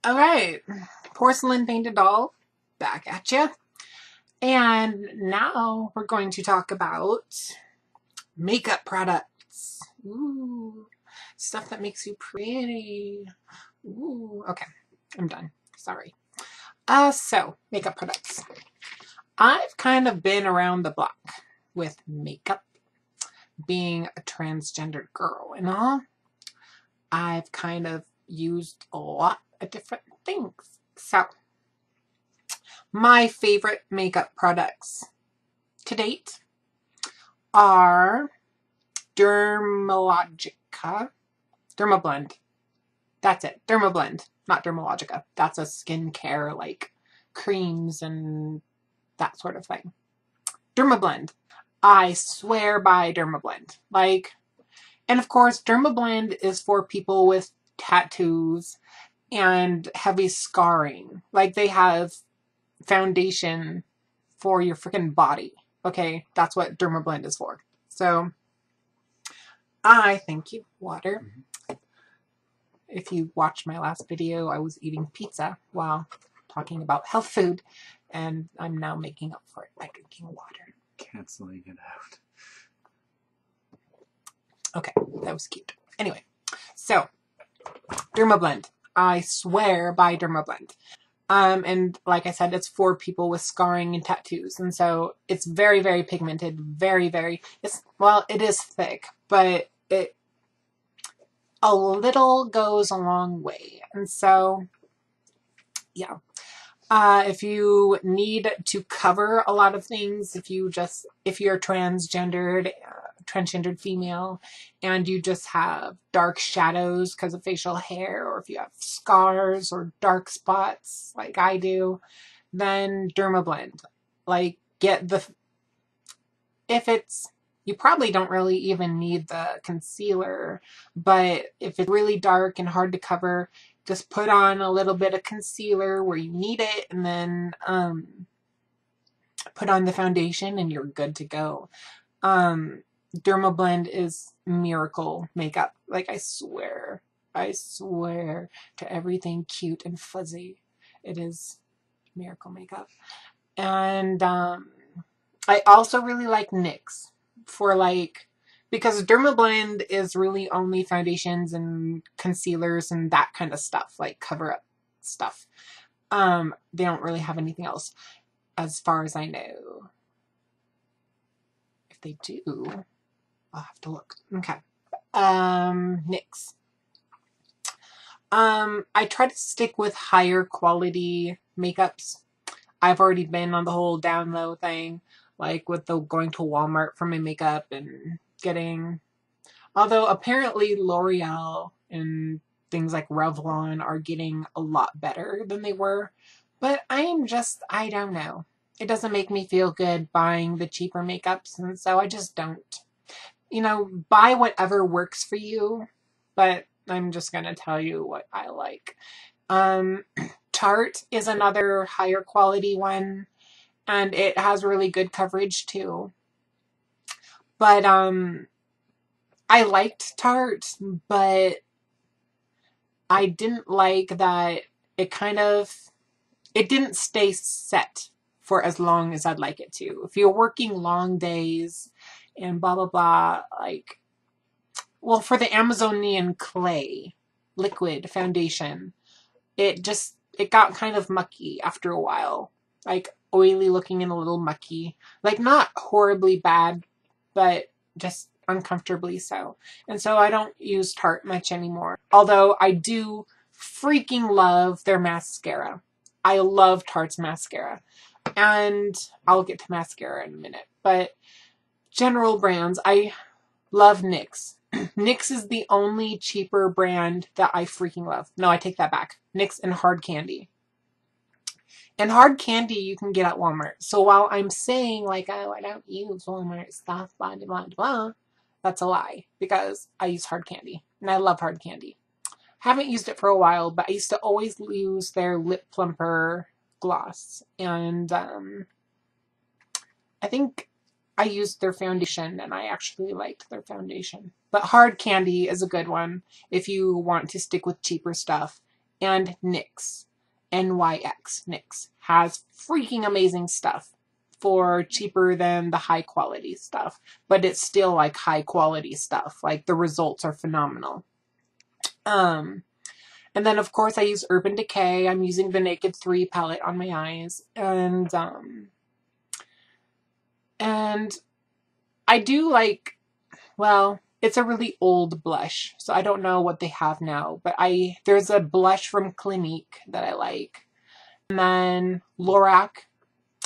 All right, porcelain painted doll, back at you. And now we're going to talk about makeup products. Ooh, stuff that makes you pretty. Ooh, okay, I'm done. Sorry. So makeup products. I've kind of been around the block with makeup, being a transgendered girl and all. I've kind of used a lot of different things. So my favorite makeup products to date are Dermalogica. Dermablend. That's it. Dermablend, not Dermalogica. That's a skincare like creams and that sort of thing. Dermablend. I swear by Dermablend. And of course, Dermablend is for people with tattoos and heavy scarring. Like they have foundation for your freaking body. Okay, that's what Dermablend is for. So, thank you, water. If you watched my last video, I was eating pizza while talking about health food, and I'm now making up for it by drinking water. Canceling it out. Okay, that was cute. Anyway, so, Dermablend. I swear by Dermablend. And like I said, it's for people with scarring and tattoos. And so it's very, very pigmented, it is thick, but a little goes a long way. And so, yeah. If you need to cover a lot of things, if you're transgendered female, and you just have dark shadows because of facial hair, or if you have scars or dark spots like I do, then Dermablend. You probably don't really even need the concealer, but if it's really dark and hard to cover, just put on a little bit of concealer where you need it, and then put on the foundation and you're good to go. Dermablend is miracle makeup. Like, I swear to everything cute and fuzzy, it is miracle makeup. And I also really like NYX because Dermablend is really only foundations and concealers and that kind of stuff, like cover up stuff. They don't really have anything else as far as I know. If they do, I'll have to look. Okay. NYX. I try to stick with higher quality makeups. I've already been on the whole down low thing, like with the going to Walmart for my makeup and although apparently L'Oreal and things like Revlon are getting a lot better than they were, but I don't know. It doesn't make me feel good buying the cheaper makeups, and so I just don't. Buy whatever works for you, but I'm just gonna tell you what I like. Tarte is another higher quality one, and it has really good coverage too. But I liked Tarte, but I didn't like that it didn't stay set for as long as I'd like it to. If you're working long days and blah, blah, blah, for the Amazonian clay liquid foundation, it got kind of mucky after a while. Like oily looking and a little mucky. Like not horribly bad, but just uncomfortably so. And so I don't use Tarte much anymore. Although I do freaking love their mascara. I love Tarte's mascara. And I'll get to mascara in a minute. But general brands, I love NYX. NYX is the only cheaper brand that I freaking love. No, I take that back. NYX and Hard Candy. And Hard Candy you can get at Walmart. So while I'm saying oh, I don't use Walmart stuff, blah, blah, blah, blah, that's a lie, because I use Hard Candy. And I love Hard Candy. Haven't used it for a while, but I used to always use their Lip Plumper gloss. And I think I used their foundation, and I actually liked their foundation. But Hard Candy is a good one if you want to stick with cheaper stuff And NYX, NYX, NYX has freaking amazing stuff for cheaper than the high quality stuff, but it's still like high quality stuff. Like the results are phenomenal. And then of course I use Urban Decay. I'm using the Naked 3 palette on my eyes, and I do like, well, it's a really old blush, so I don't know what they have now, but there's a blush from Clinique that I like. And then Lorac.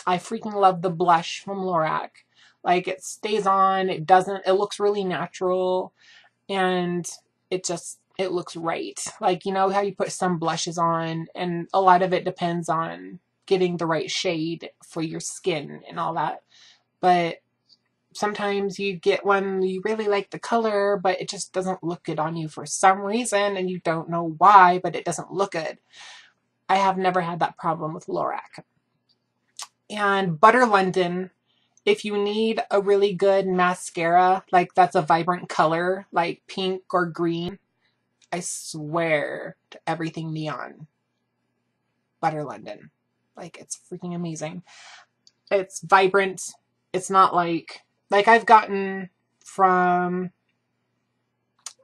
I freaking love the blush from Lorac. Like, it stays on, it looks really natural, and it looks right. Like, you know how you put some blushes on, and a lot of it depends on getting the right shade for your skin and all that. But sometimes you get one, you really like the color, but it just doesn't look good on you for some reason, and you don't know why, but it doesn't look good. I have never had that problem with Lorac. And Butter London, if you need a really good mascara, like that's a vibrant color, like pink or green, I swear to everything neon, Butter London. Like, it's freaking amazing. It's vibrant. It's not like I've gotten from,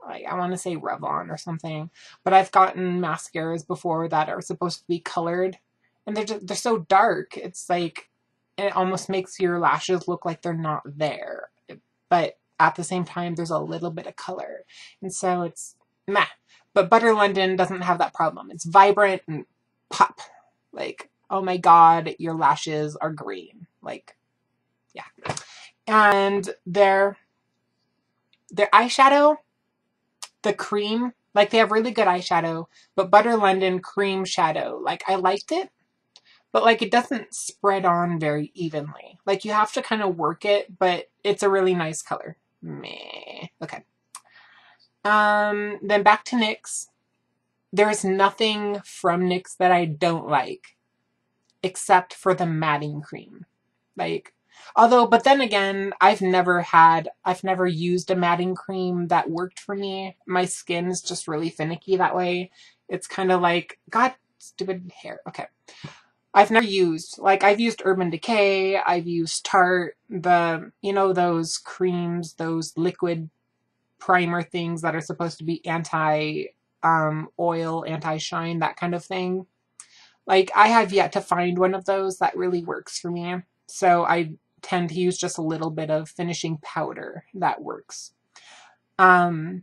like, I want to say Revlon or something, but I've gotten mascaras before that are supposed to be colored, and they're so dark. It's like, it almost makes your lashes look like they're not there, but at the same time there's a little bit of color, and so it's meh. But Butter London doesn't have that problem. It's vibrant and pop. Like, oh my god, your lashes are green. Like, yeah. And their eyeshadow, the cream, like, they have really good eyeshadow, but Butter London cream shadow, like, I liked it, but like, it doesn't spread on very evenly. Like, you have to kind of work it, but it's a really nice color. Meh. Okay. Then back to NYX. There's nothing from NYX that I don't like, except for the matting cream. Like, but then again, I've never used a matting cream that worked for me. My skin's just really finicky that way. It's kind of like, God, stupid hair. Okay. I've used Urban Decay, I've used Tarte, those creams, those liquid primer things that are supposed to be oil, anti-shine, that kind of thing. Like, I have yet to find one of those that really works for me. So I tend to use just a little bit of finishing powder that works. But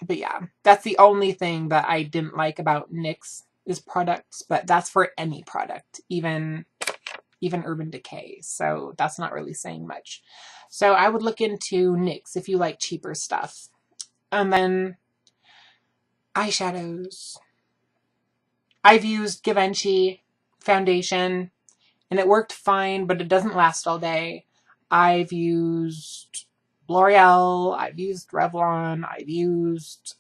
yeah, that's the only thing that I didn't like about NYX is products, but that's for any product, even Urban Decay. So that's not really saying much. So I would look into NYX if you like cheaper stuff. And then eyeshadows. I've used Givenchy foundation, and it worked fine, but it doesn't last all day. I've used L'Oreal, I've used Revlon, I've used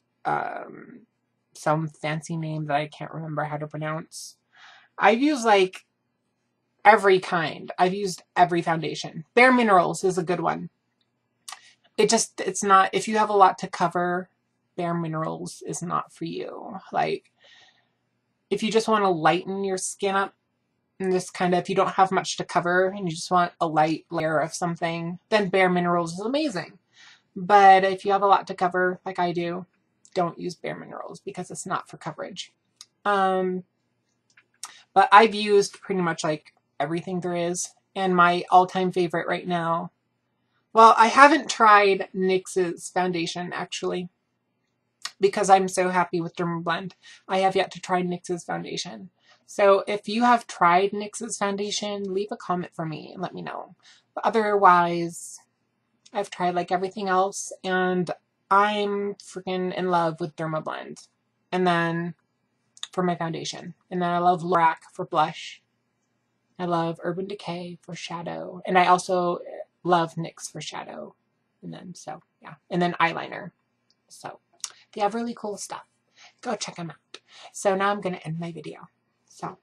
some fancy name that I can't remember how to pronounce. I've used like every kind. I've used every foundation. Bare Minerals is a good one. It's not, if you have a lot to cover, Bare Minerals is not for you. Like, if you just want to lighten your skin up, and just kind of, if you don't have much to cover and you just want a light layer of something, then Bare Minerals is amazing. But if you have a lot to cover, like I do, don't use Bare Minerals because it's not for coverage. But I've used pretty much like everything there is. And my all-time favorite right now, well, I haven't tried NYX's foundation, actually, because I'm so happy with Dermablend. I have yet to try NYX's foundation. So if you have tried NYX's foundation, leave a comment for me and let me know. But otherwise, I've tried like everything else, and I'm freaking in love with Dermablend. And then for my foundation. And then I love Lorac for blush. I love Urban Decay for shadow. And I also love NYX for shadow. And then, so, yeah. And then eyeliner. So, they have really cool stuff. Go check them out. So now I'm going to end my video. So,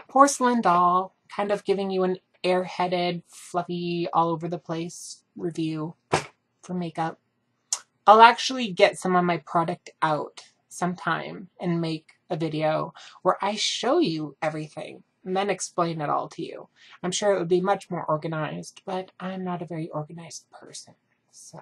Porcelain Doll, kind of giving you an airheaded, fluffy, all over the place review for makeup. I'll actually get some of my product out sometime and make a video where I show you everything and then explain it all to you. I'm sure it would be much more organized, but I'm not a very organized person. So